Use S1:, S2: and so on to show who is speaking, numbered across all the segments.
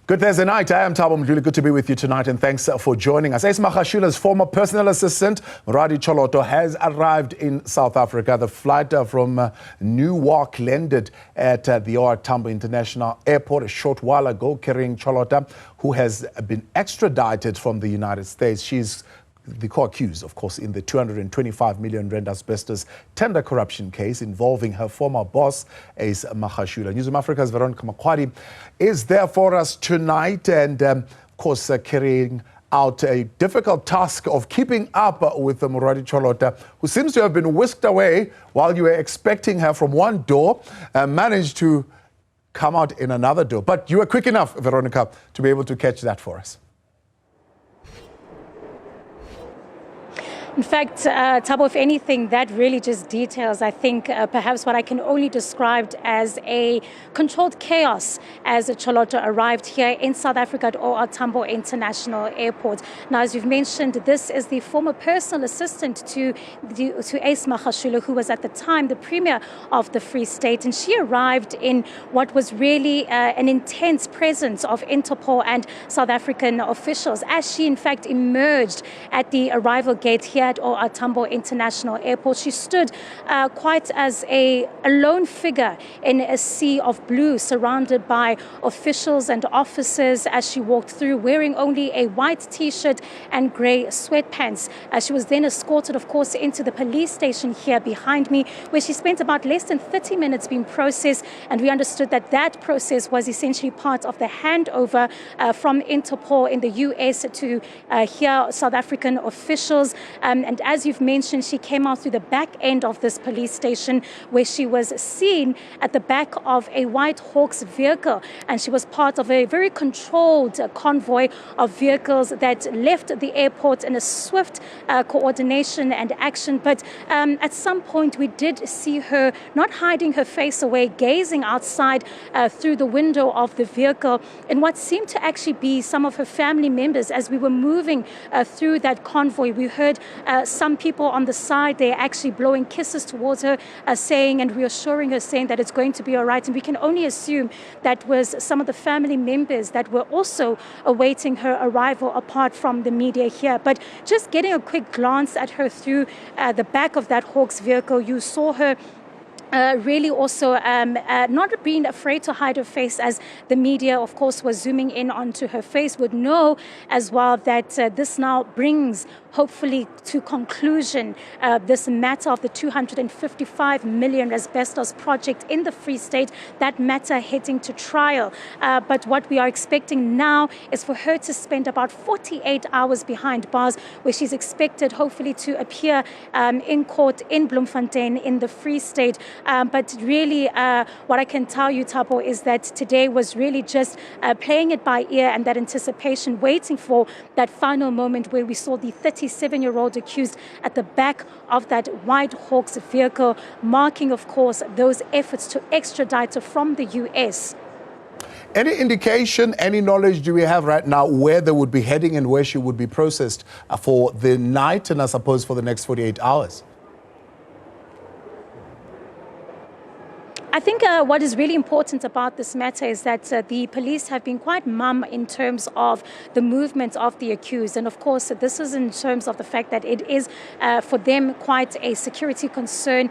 S1: Good Thursday night. I am Tambo. Really good to be with you tonight, and thanks for joining us. Ace Magashule's former personal assistant, Moroadi Cholota, has arrived in South Africa. The flight from Newark landed at the OR Tambo International Airport a short while ago, carrying Cholota, who has been extradited from the United States. She's the co-accused, of course, in the 225 million rand asbestos tender corruption case involving her former boss, Ace Magashule. Newzroom Afrika's Veronica Makhoali is there for us tonight, and of course, carrying out a difficult task of keeping up with the Moroadi Cholota, who seems to have been whisked away while you were expecting her from one door, managed to come out in another door. But you were quick enough, Veronica, to be able to catch that for us.
S2: In fact, Tambo, if anything, that really just details, I think, perhaps what I can only describe as a controlled chaos as Cholota arrived here in South Africa at OR Tambo International Airport. Now, as you've mentioned, this is the former personal assistant to Ace Magashule, who was at the time the Premier of the Free State. And she arrived in what was really an intense presence of Interpol and South African officials as she, in fact, emerged at the arrival gate here at OR Tambo International Airport. She stood quite as a lone figure in a sea of blue, surrounded by officials and officers as she walked through, wearing only a white T-shirt and grey sweatpants. She was then escorted, of course, into the police station here behind me, where she spent about less than 30 minutes being processed, and we understood that that process was essentially part of the handover from Interpol in the US to here South African officials. And as you've mentioned, she came out through the back end of this police station, where she was seen at the back of a white Hawks vehicle. And she was part of a very controlled convoy of vehicles that left the airport in a swift coordination and action. But at some point, we did see her not hiding her face away, gazing outside through the window of the vehicle, in what seemed to actually be some of her family members. As we were moving through that convoy, we heard some people on the side, they're actually blowing kisses towards her, saying and reassuring her, saying that it's going to be all right. And we can only assume that was some of the family members that were also awaiting her arrival, apart from the media here. But just getting a quick glance at her through the back of that Hawks vehicle, you saw her really also not being afraid to hide her face, as the media, of course, was zooming in onto her face, would know as well that this now brings, hopefully, to conclusion this matter of the 255 million asbestos project in the Free State, that matter heading to trial. But what we are expecting now is for her to spend about 48 hours behind bars, where she's expected, hopefully, to appear in court in Bloemfontein in the Free State. But really, what I can tell you, Tambo, is that today was really just playing it by ear, and that anticipation, waiting for that final moment where we saw the 37-year-old accused at the back of that white Hawks vehicle, marking, of course, those efforts to extradite her from the US.
S1: Any indication, any knowledge do we have right now where they would be heading and where she would be processed for the night and I suppose for the next 48 hours?
S2: I think what is really important about this matter is that the police have been quite mum in terms of the movement of the accused. And of course, this is in terms of the fact that it is for them quite a security concern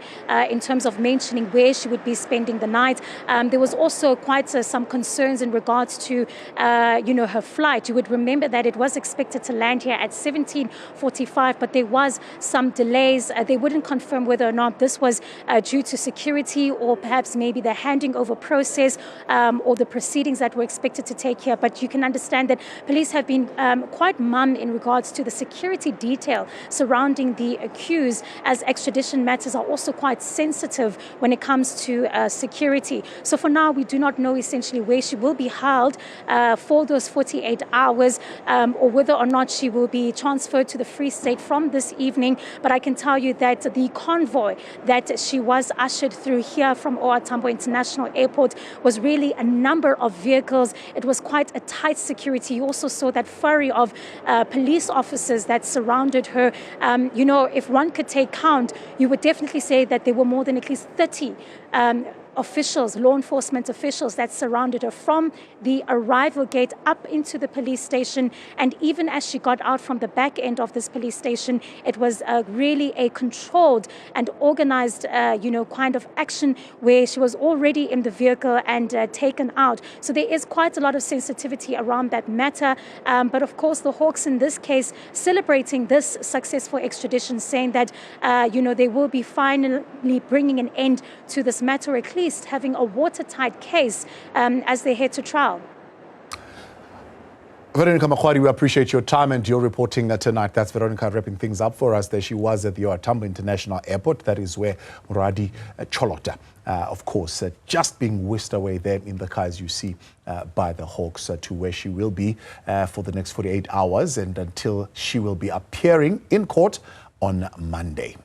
S2: in terms of mentioning where she would be spending the night. There was also quite some concerns in regards to, her flight. You would remember that it was expected to land here at 17:45, but there was some delays. They wouldn't confirm whether or not this was due to security or perhaps maybe the handing over process or the proceedings that were expected to take here. But you can understand that police have been quite mum in regards to the security detail surrounding the accused, as extradition matters are also quite sensitive when it comes to security. So for now, we do not know essentially where she will be held for those 48 hours or whether or not she will be transferred to the Free State from this evening. But I can tell you that the convoy that she was ushered through here from OR Tambo International Airport was really a number of vehicles. It was quite a tight security. You also saw that flurry of police officers that surrounded her. If one could take count, you would definitely say that there were more than at least 30 officials, law enforcement officials that surrounded her from the arrival gate up into the police station. And even as she got out from the back end of this police station, it was really a controlled and organized, kind of action where she was already in the vehicle and taken out. So there is quite a lot of sensitivity around that matter. But of course, the Hawks in this case celebrating this successful extradition, saying that, they will be finally bringing an end to this matter, or at least having a watertight case as they head to trial.
S1: Veronica Makhoali, we appreciate your time and your reporting tonight. That's Veronica wrapping things up for us. There she was at the OR Tambo International Airport. That is where Moroadi Cholota, of course, just being whisked away there in the car, as you see, by the Hawks to where she will be for the next 48 hours and until she will be appearing in court on Monday.